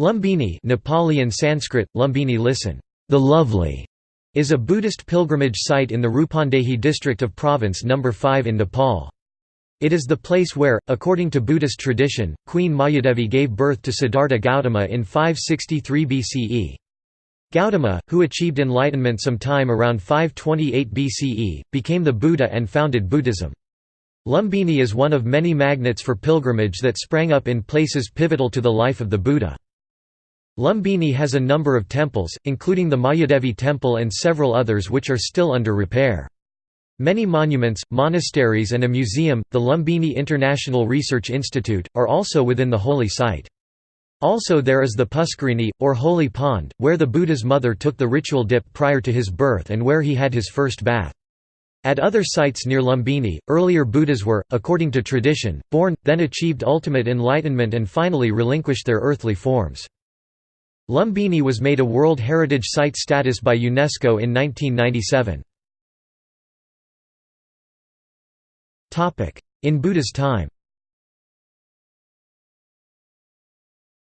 Lumbini, Nepali and Sanskrit, Lumbini listen, the lovely, is a Buddhist pilgrimage site in the Rupandehi district of Province No. 5 in Nepal. It is the place where, according to Buddhist tradition, Queen Mayadevi gave birth to Siddhartha Gautama in 563 BCE. Gautama, who achieved enlightenment sometime around 528 BCE, became the Buddha and founded Buddhism. Lumbini is one of many magnets for pilgrimage that sprang up in places pivotal to the life of the Buddha. Lumbini has a number of temples, including the Mayadevi temple and several others which are still under repair. Many monuments, monasteries and a museum, the Lumbini International Research Institute, are also within the holy site. Also there is the Puskarini, or holy pond, where the Buddha's mother took the ritual dip prior to his birth and where he had his first bath. At other sites near Lumbini, earlier Buddhas were, according to tradition, born, then achieved ultimate enlightenment and finally relinquished their earthly forms. Lumbini was made a World Heritage Site status by UNESCO in 1997. In Buddha's time.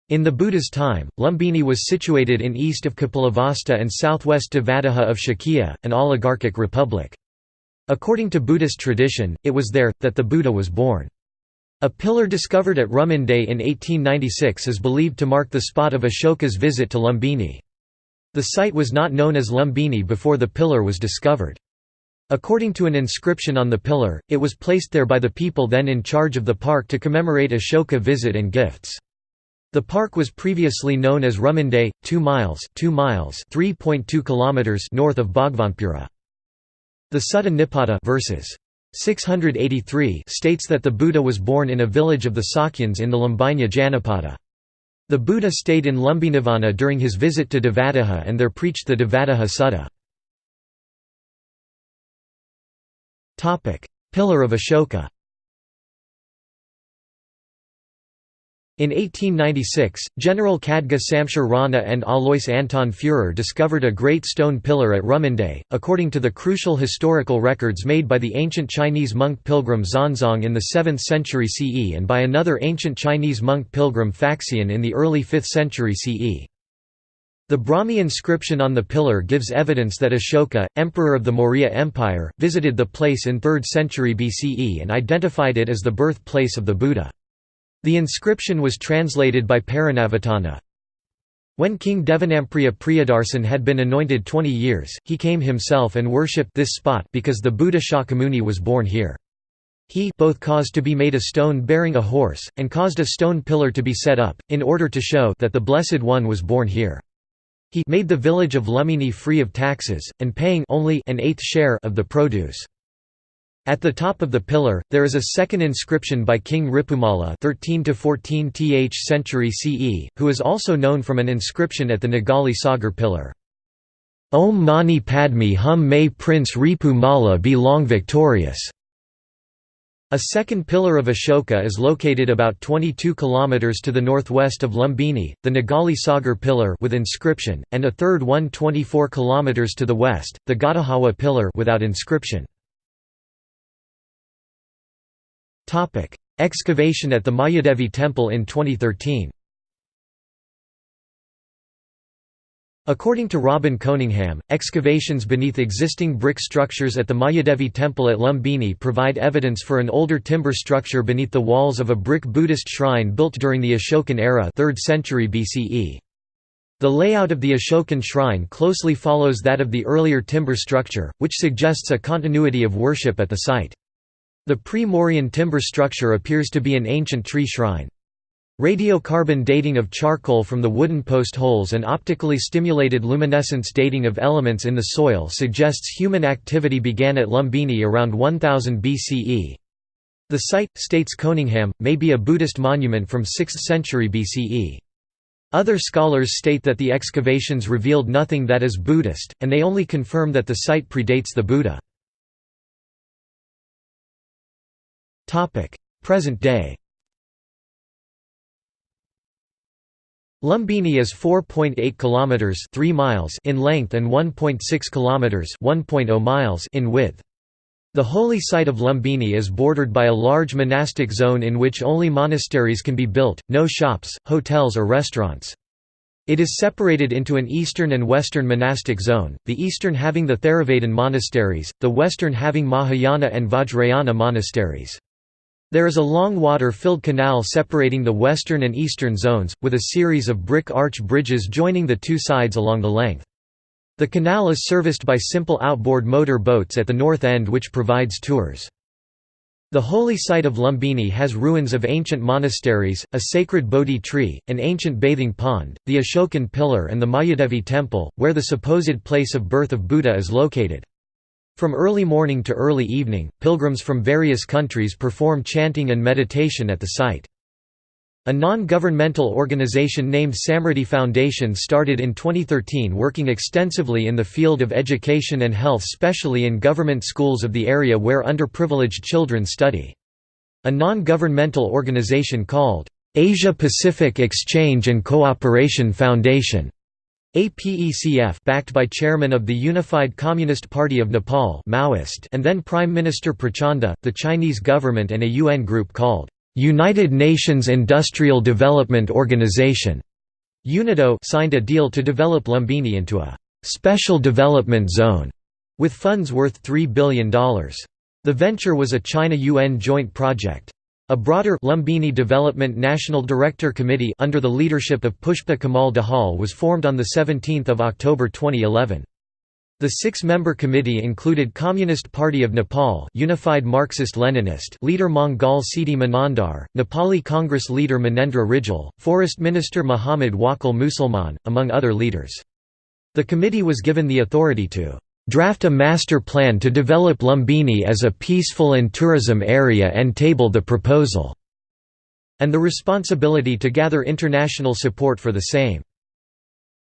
In the Buddha's time, Lumbini was situated in east of Kapilavastu and southwest Devadaha of Shakya, an oligarchic republic. According to Buddhist tradition, it was there, that the Buddha was born. A pillar discovered at Rummindei in 1896 is believed to mark the spot of Ashoka's visit to Lumbini. The site was not known as Lumbini before the pillar was discovered. According to an inscription on the pillar, it was placed there by the people then in charge of the park to commemorate Ashoka visit and gifts. The park was previously known as Rummindei, 2 miles (3.2 kilometers) north of Bhagwanpura. The Sutta Nipata verses 683 states that the Buddha was born in a village of the Sakyans in the Lumbini Janapada. The Buddha stayed in Lumbinivana during his visit to Devadaha and there preached the Devadaha Sutta. Pillar of Ashoka. In 1896, General Khadga Samshir Rana and Alois Anton Führer discovered a great stone pillar at Rummindei, according to the crucial historical records made by the ancient Chinese monk pilgrim Xuanzang in the 7th century CE and by another ancient Chinese monk pilgrim Faxian in the early 5th century CE. The Brahmi inscription on the pillar gives evidence that Ashoka, emperor of the Maurya Empire, visited the place in 3rd century BCE and identified it as the birthplace of the Buddha. The inscription was translated by Paranavatana. When King Devanampriya Priyadarsan had been anointed 20 years, he came himself and worshipped this spot because the Buddha Shakyamuni was born here. He both caused to be made a stone bearing a horse, and caused a stone pillar to be set up, in order to show that the Blessed One was born here. He made the village of Lumbini free of taxes, and paying only an 1/8 share of the produce. At the top of the pillar, there is a second inscription by King Ripumala 13 to 14th century CE, who is also known from an inscription at the Nagali Sagar pillar. Om Mani Padme Hum May Prince Ripumala be long victorious. A second pillar of Ashoka is located about 22 km to the northwest of Lumbini, the Nagali Sagar pillar with inscription, and a third one 24 km to the west, the Gadahawa pillar without inscription. Excavation at the Mayadevi temple in 2013. According to Robin Coningham, excavations beneath existing brick structures at the Mayadevi temple at Lumbini provide evidence for an older timber structure beneath the walls of a brick Buddhist shrine built during the Ashokan era, 3rd century BCE. The layout of the Ashokan shrine closely follows that of the earlier timber structure, which suggests a continuity of worship at the site. The pre-Mauryan timber structure appears to be an ancient tree shrine. Radiocarbon dating of charcoal from the wooden post holes and optically stimulated luminescence dating of elements in the soil suggests human activity began at Lumbini around 1000 BCE. The site, states Coningham, may be a Buddhist monument from 6th century BCE. Other scholars state that the excavations revealed nothing that is Buddhist, and they only confirm that the site predates the Buddha. Present day. Lumbini is 4.8 kilometers (3 miles) in length and 1.6 kilometers (1.0 miles) in width. The holy site of Lumbini is bordered by a large monastic zone in which only monasteries can be built, no shops, hotels or restaurants. It is separated into an eastern and western monastic zone, the eastern having the Theravadin monasteries, the western having Mahayana and Vajrayana monasteries. There is a long water-filled canal separating the western and eastern zones, with a series of brick arch bridges joining the two sides along the length. The canal is serviced by simple outboard motor boats at the north end which provides tours. The holy site of Lumbini has ruins of ancient monasteries, a sacred Bodhi tree, an ancient bathing pond, the Ashokan pillar and the Mayadevi temple, where the supposed place of birth of Buddha is located. From early morning to early evening, pilgrims from various countries perform chanting and meditation at the site. A non-governmental organization named Samriddhi Foundation started in 2013 working extensively in the field of education and health, especially in government schools of the area where underprivileged children study. A non-governmental organization called Asia Pacific Exchange and Cooperation Foundation, APECF, backed by chairman of the Unified Communist Party of Nepal, Maoist, and then Prime Minister Prachanda, the Chinese government, and a UN group called United Nations Industrial Development Organization UNIDO signed a deal to develop Lumbini into a special development zone with funds worth $3 billion. The venture was a China-UN joint project. A broader Lumbini Development National Director Committee under the leadership of Pushpa Kamal Dahal was formed on 17 October 2011. The six-member committee included Communist Party of Nepal Unified Marxist-Leninist leader Mangal Sidi Manandar, Nepali Congress leader Manendra Rijal, Forest Minister Muhammad Wakil Musalman, among other leaders. The committee was given the authority to draft a master plan to develop Lumbini as a peaceful and tourism area and table the proposal, and the responsibility to gather international support for the same.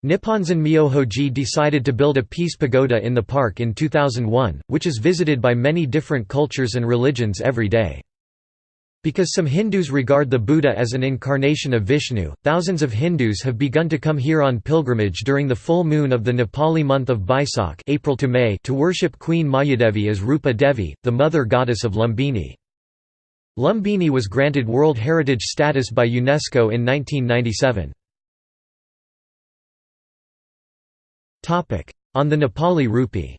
Nipponzan Myohoji decided to build a peace pagoda in the park in 2001, which is visited by many different cultures and religions every day. Because some Hindus regard the Buddha as an incarnation of Vishnu, thousands of Hindus have begun to come here on pilgrimage during the full moon of the Nepali month of Baisakh, April to May, to worship Queen Mayadevi as Rupa Devi, the mother goddess of Lumbini. Lumbini was granted World Heritage status by UNESCO in 1997. On the Nepali rupee.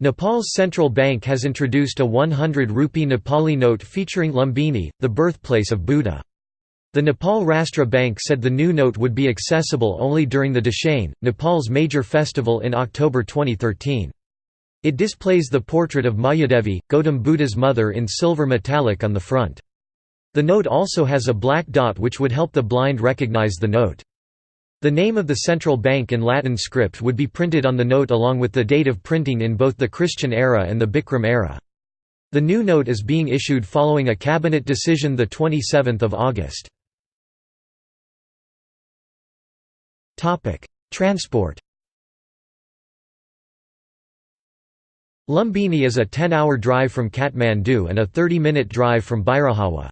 Nepal's central bank has introduced a 100 rupee Nepali note featuring Lumbini, the birthplace of Buddha. The Nepal Rashtra Bank said the new note would be accessible only during the Dashain, Nepal's major festival in October 2013. It displays the portrait of Mayadevi, Gautam Buddha's mother, in silver metallic on the front. The note also has a black dot which would help the blind recognize the note. The name of the central bank in Latin script would be printed on the note along with the date of printing in both the Christian era and the Bikram era. The new note is being issued following a cabinet decision 27 August. Transport. Lumbini is a 10-hour drive from Kathmandu and a 30-minute drive from Bhairahawa.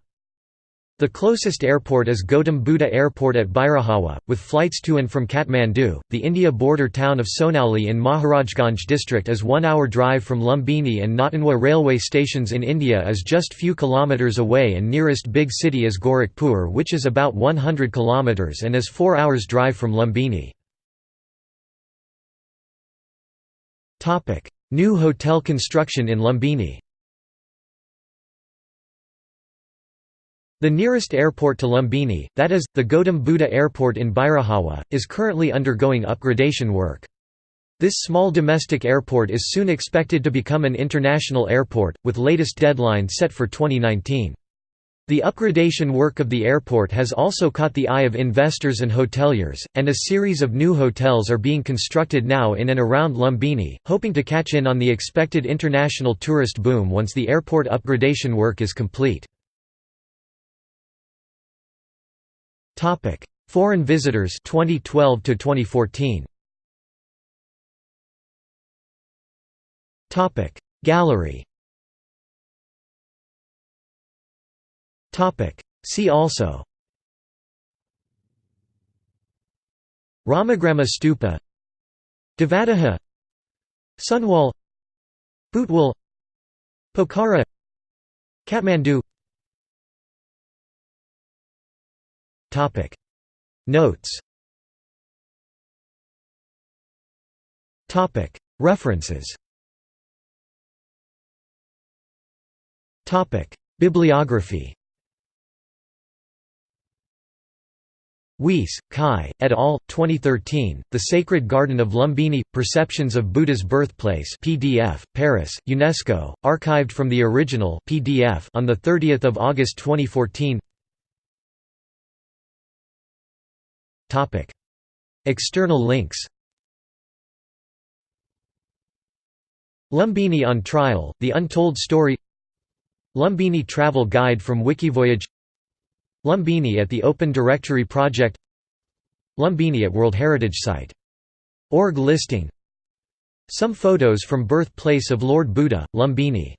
The closest airport is Gautam Buddha Airport at Bhairahawa, with flights to and from Kathmandu. The India border town of Sonauli in Maharajganj district is 1-hour drive from Lumbini, and Natanwa railway stations in India is just few kilometres away, and nearest big city is Gorakhpur, which is about 100 kilometres and is 4 hours drive from Lumbini. New hotel construction in Lumbini. The nearest airport to Lumbini, that is, the Gautam Buddha Airport in Bhairahawa, is currently undergoing upgradation work. This small domestic airport is soon expected to become an international airport, with latest deadline set for 2019. The upgradation work of the airport has also caught the eye of investors and hoteliers, and a series of new hotels are being constructed now in and around Lumbini, hoping to catch in on the expected international tourist boom once the airport upgradation work is complete. Foreign visitors 2012 to 2014. Gallery. See also: Ramagrama Stupa, Devadaha, Sunwal, Bhutwal, Pokhara, Kathmandu. Notes. References. Bibliography. Weiss, Kai, et al., 2013, The Sacred Garden of Lumbini – Perceptions of Buddha's Birthplace PDF, Paris, UNESCO, archived from the original PDF on 30 August 2014. External links. Lumbini on Trial, The Untold Story. Lumbini Travel Guide from Wikivoyage. Lumbini at the Open Directory Project. Lumbini at World Heritage Site. Org listing. Some photos from birthplace of Lord Buddha, Lumbini.